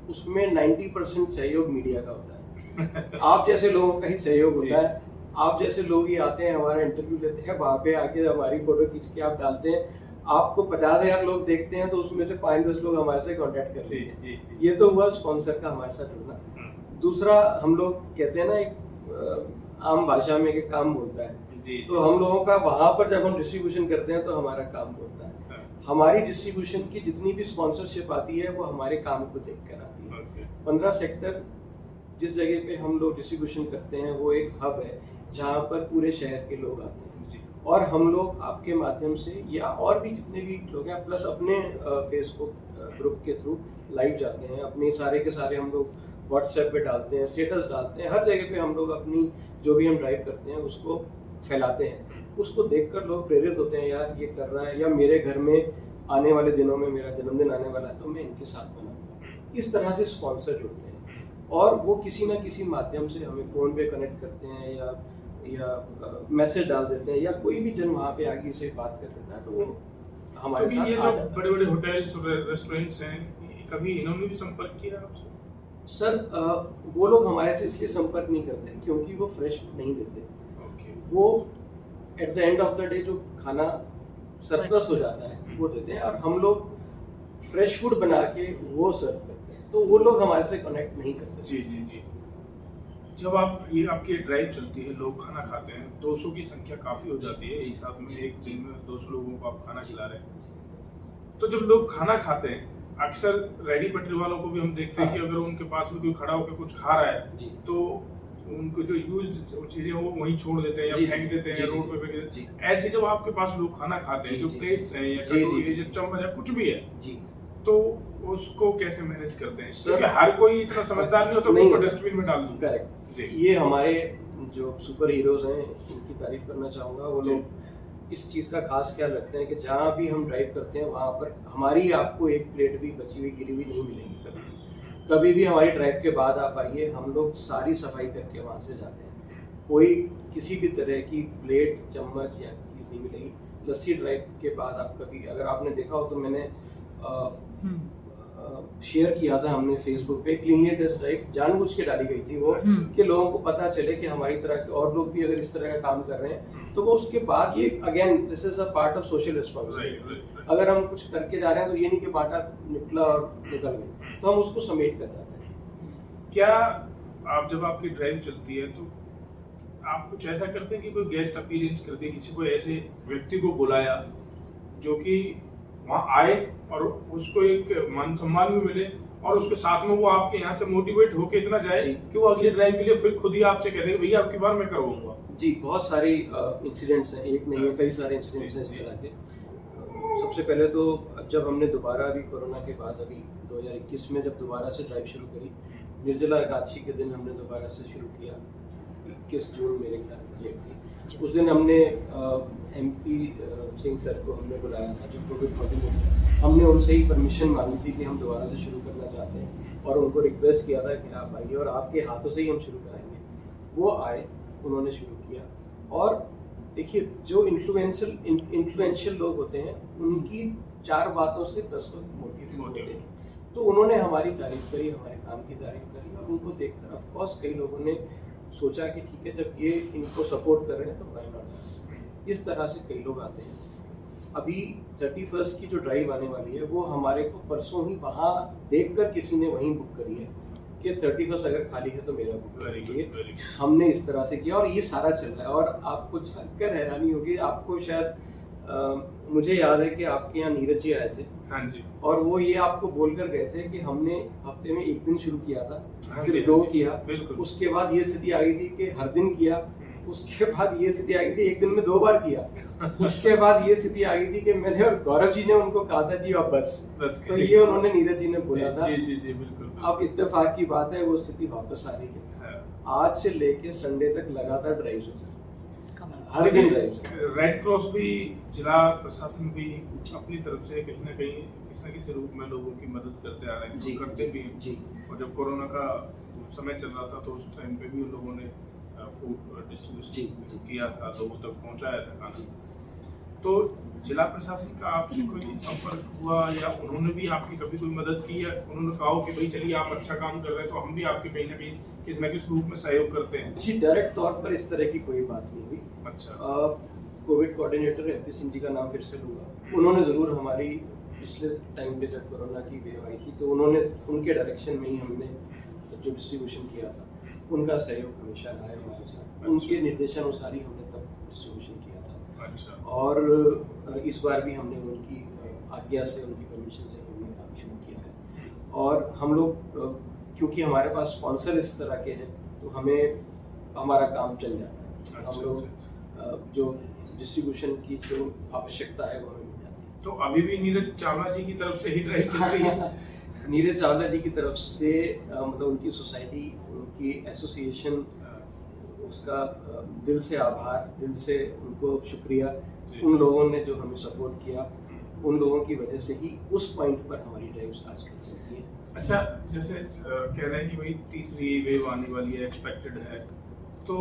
उसमें 90% सहयोग मीडिया का होता है। आप जैसे लोगों का ही सहयोग होता है। आप जैसे लोग ही आते हैं, हमारा इंटरव्यू लेते हैं, वहाँ पे आके हमारी फोटो खींच के आप डालते हैं, आपको 50,000 लोग देखते हैं तो उसमें से 5-10 लोग हमारे से कांटेक्ट करते हैं। ये तो हुआ स्पॉन्सर का हमारे साथ जुड़ना। दूसरा, हम लोग कहते हैं ना, एक आम भाषा में एक काम बोलता है, तो हम लोगों का वहाँ पर जब हम डिस्ट्रीब्यूशन करते हैं तो हमारा काम बोलता है। हमारी डिस्ट्रीब्यूशन की जितनी भी स्पॉन्सरशिप आती है वो हमारे काम को देख कर आती है। 15 सेक्टर जिस जगह पे हम लोग डिस्ट्रीब्यूशन करते हैं वो एक हब है जहाँ पर पूरे शहर के लोग आते हैं, और हम लोग आपके माध्यम से या और भी जितने भी लोग हैं, प्लस अपने फेसबुक ग्रुप के थ्रू लाइव जाते हैं, अपने सारे के सारे हम लोग व्हाट्सएप पे डालते हैं, स्टेटस डालते हैं, हर जगह पे हम लोग अपनी जो भी हम ड्राइव करते हैं उसको फैलाते हैं। उसको देखकर लोग प्रेरित होते हैं, यार ये कर रहा है, या मेरे घर में आने वाले दिनों में मेरा जन्मदिन आने वाला है तो मैं इनके साथ मनाऊंगा। इस तरह से स्पॉन्सर जुड़ते हैं और वो किसी ना किसी माध्यम से हमें फ़ोन पे कनेक्ट करते हैं या मैसेज डाल देते हैं, या कोई भी जन वहाँ पे आगे से बात कर लेता है तो वो हमारे साथ ये आ जो जाता है। बड़े-बड़े होटल्स और रेस्टोरेंट्स हैं, कभी इन्होंने भी संपर्क किया आपसे? सर वो लोग हमारे से इसलिए संपर्क नहीं करते क्योंकि वो फ्रेश नहीं देते। वो at the end of the day जो खाना सरप्लस हो जाता है वो देते हैं, और हम लोग फ्रेश फूड बना के वो सर्व करते हैं, तो वो लोग हमारे से कनेक्ट नहीं करते। जी। जब आप ये आपकी ड्राइव चलती है, लोग खाना खाते हैं, 200 की संख्या काफ़ी हो जाती है एक साथ में, एक दिन में 200 लोगों को आप खाना खिला रहे हैं। तो जब लोग खाना खाते हैं, अक्सर रेडी पटरी वालों को भी हम देखते हैं कि अगर उनके पास में कोई खड़ा होकर कुछ खा रहा है तो उनको जो यूज्ड चीजें वो वहीं छोड़ देते हैं या फेंक देते हैं, रोड पे फेंक देते हैं। ऐसे जब आपके पास लोग खाना खाते हैं, जो प्लेट्स हैं या कटोरी है, जो चम्मच है, कुछ भी है, तो उसको कैसे मैनेज करते हैं? क्योंकि हर कोई इतना समझदार नहीं होता कि डस्टबिन में डाल दूं। करेक्ट, ये हमारे जो सुपर हीरोज हैं इनकी तारीफ करना चाहूँगा। वो लोग इस चीज़ का खास ख्याल रखते हैं कि जहाँ भी हम ड्राइव करते हैं वहाँ पर हमारी आपको एक प्लेट भी बची हुई गिरी हुई नहीं मिलेगी। कभी भी हमारी ड्राइव के बाद आप आइए, हम लोग सारी सफाई करके वहाँ से जाते हैं। कोई किसी भी तरह की प्लेट, चम्मच या चीज़ नहीं मिलेगी। लस्सी ड्राइव के बाद आप कभी, अगर आपने देखा हो तो मैंने शेयर किया था हमने फेसबुक पे, क्लीनलीनेस ड्राइव जानबूझ के डाली गई थी वो, कि लोगों को पता चले कि हमारी तरह के और लोग भी अगर इस तरह का काम कर रहे हैं, तो वो उसके बाद ये again this is a part of social responsibility. अगर हम कुछ करके जा रहे हैं तो ये नहीं कि बाटा निकला और निकल गई, तो हम उसको समेट कर जाते हैं। क्या आप जब आपकी ड्राइव चलती है तो आप कुछ ऐसा करते हैं कि कोई गेस्ट अपीयरेंस करते हैं, किसी को ऐसे व्यक्ति को बुलाया जो कि वहाँ आए और उसको एक मान सम्मान भी मिले और उसके साथ में वो आपके यहाँ से मोटिवेट होके इतना जाए कि वो अगली ड्राइव के लिए फिर खुद ही आपसे कह दे भैया आपकी बार मैं करवाऊंगा? जी, बहुत सारी इंसिडेंट्स हैं, एक नहीं है, कई सारे इंसिडेंट्स हैं इस तरह के। सबसे पहले तो जब हमने दोबारा अभी कोरोना के बाद अभी 2021 में जब दोबारा से ड्राइव शुरू करी, निर्जला एकादशी के दिन हमने दोबारा से शुरू किया, 21 जून मेरे ख्याल डेट थी। उस दिन हमने MP सिंह सर को हमने बुलाया था, जो कोविड कोऑर्डिनेटर। हमने उनसे ही परमिशन मांगी थी कि हम दोबारा से शुरू करना चाहते हैं और उनको रिक्वेस्ट किया था कि आप आइए और आपके हाथों से ही हम शुरू कराएंगे। वो आए, उन्होंने शुरू किया। और देखिए, जो इन्फ्लुएंशियल लोग होते हैं उनकी 4 बातों से 10 लोग मोटिवेट होते हैं। तो उन्होंने हमारी तारीफ करी, हमारे काम की तारीफ करी और उनको देखकर ऑफ कोर्स कई लोगों ने सोचा कि ठीक है, जब ये इनको सपोर्ट कर रहे हैं तो व्हाई नॉट अस। इस तरह से कई लोग आते हैं। अभी 31 की जो ड्राइव आने वाली है वो हमारे को परसों ही वहाँ देखकर किसी ने वहीं बुक करी है कि 31 अगर खाली है तो मेरा बुक कर लीजिए। हमने इस तरह से किया और ये सारा चल रहा है। और आपको जानकर हैरानी होगी, आपको शायद मुझे याद है कि आपके यहाँ नीरज जी आए थे। हाँ जी। और वो ये आपको बोलकर गए थे कि हमने हफ्ते में 1 दिन शुरू किया था, फिर 2 किया, उसके बाद ये स्थिति आ गई थी कि हर दिन किया, उसके बाद ये स्थिति आ गई थी 1 दिन में 2 बार किया, उसके बाद ये स्थिति आ गई थी कि मैंने और गौरव जी ने उनको कहा था जी अब बस। तो ये उन्होंने नीरज जी ने बोला था। जी बिल्कुल। अब इत्तेफाक की बात है, वो स्थिति वापस आ रही है। आज से लेके संडे तक लगातार ड्राइव है सर, हर दिन ड्राइव। रेड क्रॉस भी, जिला प्रशासन भी अपनी तरफ से कहीं ना कहीं किसी न किसी रूप में लोगों की मदद करते आ रहे हैं, करते भी हैं जी। और जब कोरोना का समय चल रहा था तो उस टाइम पे भी उन लोगों ने फूड डिस्ट्रीब्यूशन किया था, लोगों तक पहुंचाया था खाना। तो जिला प्रशासन का आपसे कोई संपर्क हुआ या उन्होंने भी आपकी कभी कोई मदद की है? उन्होंने कहा कि भाई चलिए आप अच्छा काम कर रहे हैं तो हम भी आपके कहीं ना कहीं किसी न किसी रूप में सहयोग करते हैं? जी, डायरेक्ट तौर पर इस तरह की कोई बात नहीं हुई। अच्छा। Covid coordinator MP Singh ji का नाम फिर से लूँगा, उन्होंने ज़रूर हमारी पिछले टाइम पे जब कोरोना की वेव आई थी तो उन्होंने उनके डायरेक्शन में ही हमने जो डिस्ट्रीब्यूशन किया था, उनका सहयोग हमेशा रहा है हमारे साथ। उनके निर्देशानुसार ही हमने तब डिस्ट्रीब्यूशन किया था। अच्छा। और इस बार भी हमने उनकी आज्ञा से, उनकी परमिशन से हमने काम शुरू किया है। और हम लोग क्योंकि हमारे पास स्पॉन्सर इस तरह के हैं तो हमें हमारा काम चल जाता है। हम लोग जो डिस्ट्रीब्यूशन की जो आवश्यकता है वो हमें मिल जाती है। तो अभी भी नीरज चावला जी की तरफ से ही ड्राइव चल रही है? नीरज चावला जी की तरफ से मतलब उनकी सोसाइटी, उनकी एसोसिएशन, उसका दिल से आभार, दिल से उनको शुक्रिया। उन लोगों ने जो हमें सपोर्ट किया, उन लोगों की वजह से ही उस पॉइंट पर हमारी ड्राइव्स आजकल चलती है। अच्छा, जैसे कह रहे हैं कि भाई तीसरी वेव आने वाली है, एक्सपेक्टेड है, तो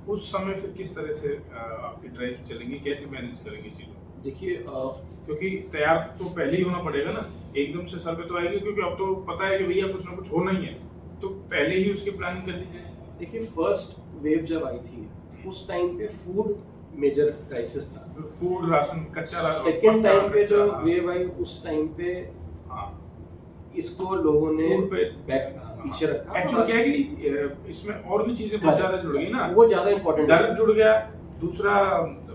उस समय फिर किस तरह से आपकी ड्राइव चलेंगी, कैसे मैनेज करेंगे चीज़ों? देखिए, क्योंकि तैयार तो पहले ही होना पड़ेगा ना, एकदम से सर पे तो आएगी, क्योंकि अब तो पता है कि भैया कुछ ना कुछ होना ही है, तो पहले ही उसकी प्लानिंग कर लीजिए। देखिए, फर्स्ट वेव जब आई थी उस टाइम पे फूड मेजर क्राइसिस था, फूड राशन, कच्चा राशन। सेकेंड टाइम पे जो वेव आई उस टाइम पे इसको लोगों ने पीछे रखा। एक्चुअली क्या है कि इसमें और भी चीजें बहुत ज्यादा जुड़ गई ना, वो ज्यादा इम्पोर्टेंट, डर जुड़ गया, दूसरा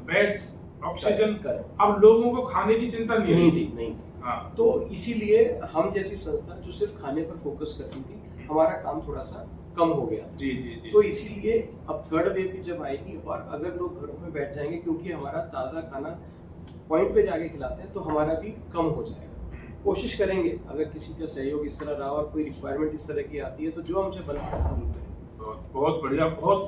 बेड्स, ऑक्सीजन, अब लोगों को खाने की चिंता नहीं थी। हाँ। तो इसीलिए हम जैसी संस्था जो सिर्फ खाने पर फोकस करती थी, हमारा काम थोड़ा सा कम हो गया। जी। तो इसीलिए अब थर्ड वेव भी जब आएगी और अगर लोग घरों में बैठ जाएंगे, क्योंकि हमारा ताज़ा खाना पॉइंट पे जाके खिलाते हैं, तो हमारा भी कम हो जाएगा। कोशिश करेंगे अगर किसी का सहयोग इस तरह रहा और कोई रिक्वायरमेंट इस तरह की आती है तो जो हमसे बना है हम करें। बहुत बढ़िया, बहुत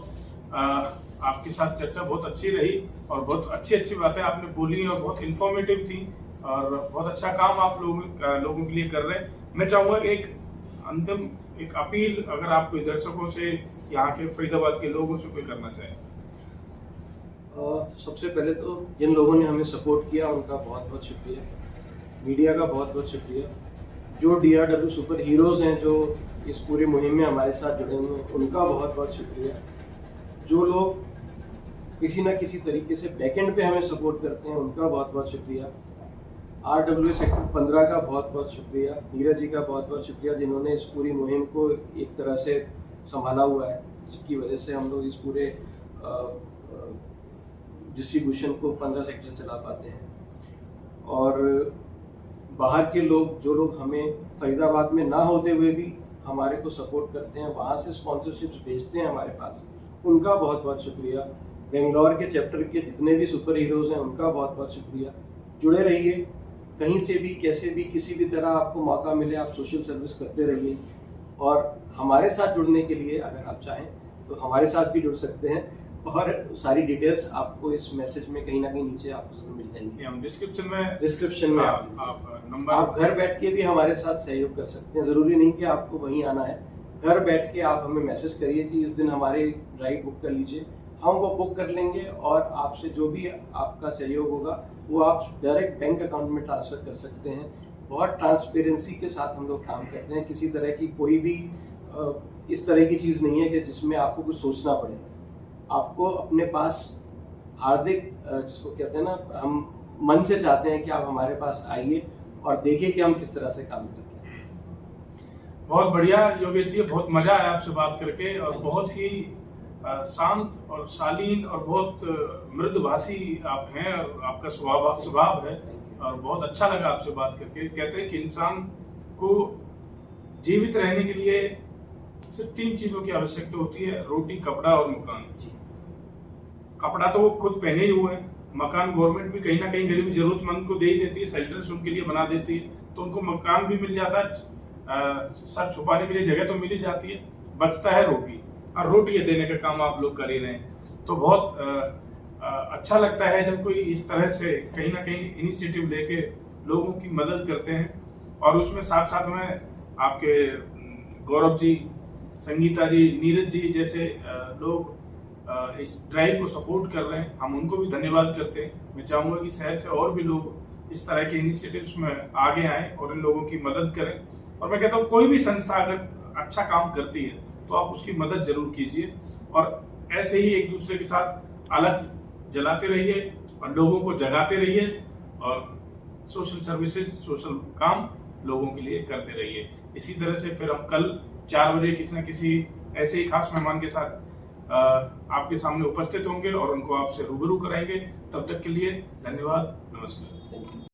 आपके साथ चर्चा बहुत अच्छी रही और बहुत अच्छी बातें आपने बोली और बहुत इन्फॉर्मेटिव थी और बहुत अच्छा काम आप लोगों के लिए कर रहे हैं। मैं चाहूँगा एक अंतिम एक अपील अगर आप कोई दर्शकों से, यहाँ के फरीदाबाद के लोगों से कोई करना चाहें। सबसे पहले तो जिन लोगों ने हमें सपोर्ट किया उनका बहुत बहुत शुक्रिया, मीडिया का बहुत बहुत शुक्रिया। जो DRW सुपर हीरोज़ हैं जो इस पूरी मुहिम में हमारे साथ जुड़े हुए हैं, उनका बहुत बहुत शुक्रिया। जो लोग किसी न किसी तरीके से बैकएंड पे हमें सपोर्ट करते हैं, उनका बहुत बहुत शुक्रिया। RWA सेक्टर 15 का बहुत बहुत शुक्रिया। नीरज जी का बहुत बहुत शुक्रिया, जिन्होंने इस पूरी मुहिम को एक तरह से संभाला हुआ है, जिसकी वजह से हम लोग इस पूरे डिस्ट्रीब्यूशन को 15 सेक्टर से चला पाते हैं। और बाहर के लोग, जो लोग हमें फरीदाबाद में ना होते हुए भी हमारे को सपोर्ट करते हैं, वहाँ से स्पॉन्सरशिप्स भेजते हैं हमारे पास, उनका बहुत बहुत शुक्रिया। बेंगलोर के चैप्टर के जितने भी सुपर हीरोज़ हैं, उनका बहुत बहुत शुक्रिया। जुड़े रहिए, कहीं से भी, कैसे भी, किसी भी तरह आपको मौका मिले, आप सोशल सर्विस करते रहिए। और हमारे साथ जुड़ने के लिए अगर आप चाहें तो हमारे साथ भी जुड़ सकते हैं, और सारी डिटेल्स आपको इस मैसेज में कहीं ना कहीं नीचे आपको जरूर मिल जाएंगी। हम डिस्क्रिप्शन में आप नंबर, आप घर बैठ के भी हमारे साथ सहयोग कर सकते हैं। ज़रूरी नहीं कि आपको वहीं आना है, घर बैठ के आप हमें मैसेज करिए कि इस दिन हमारे राइड बुक कर लीजिए, हम वो बुक कर लेंगे, और आपसे जो भी आपका सहयोग होगा वो आप डायरेक्ट बैंक अकाउंट में ट्रांसफ़र कर सकते हैं। बहुत ट्रांसपेरेंसी के साथ हम लोग काम करते हैं। किसी तरह की कोई भी इस तरह की चीज़ नहीं है कि जिसमें आपको कुछ सोचना पड़े। आपको अपने पास हार्दिक, जिसको कहते हैं ना, हम मन से चाहते हैं कि आप हमारे पास आइए और देखिए कि हम किस तरह से काम करते हैं। बहुत बढ़िया योगेश जी, बहुत मजा आया आपसे बात करके, और बहुत ही शांत और शालीन और बहुत मृदुभाषी आप हैं, और आपका स्वभाव है, और बहुत अच्छा लगा आपसे बात करके। कहते हैं कि इंसान को जीवित रहने के लिए सिर्फ 3 चीजों की आवश्यकता होती है: रोटी, कपड़ा और मकान। कपड़ा तो वो खुद पहने ही हुए हैं, मकान गवर्नमेंट भी कहीं ना कहीं गरीब जरूरतमंद को दे ही देती है, शेल्टर्स उनके लिए बना देती है, तो उनको मकान भी मिल जाता है, सर छुपाने के लिए जगह तो मिल ही जाती है, बचता है रोटी, और रोटी देने का काम आप लोग कर ही रहे हैं। तो बहुत अच्छा लगता है जब कोई इस तरह से कहीं ना कहीं इनिशिएटिव लेके लोगों की मदद करते हैं, और उसमें साथ साथ में आपके गौरव जी, संगीता जी, नीरज जी जैसे लोग इस ड्राइव को सपोर्ट कर रहे हैं, हम उनको भी धन्यवाद करते हैं। मैं चाहूँगा कि शहर से और भी लोग इस तरह के इनिशिएटिव्स में आगे आएं और इन लोगों की मदद करें। और मैं कहता हूँ कोई भी संस्था अगर अच्छा काम करती है तो आप उसकी मदद जरूर कीजिए, और ऐसे ही एक दूसरे के साथ अलग जलाते रहिए और लोगों को जगाते रहिए, और सोशल सर्विसेज, सोशल काम लोगों के लिए करते रहिए। इसी तरह से फिर हम कल 4 बजे किसी न किसी ऐसे ही खास मेहमान के साथ आपके सामने उपस्थित होंगे और उनको आपसे रूबरू कराएंगे। तब तक के लिए धन्यवाद, नमस्कार।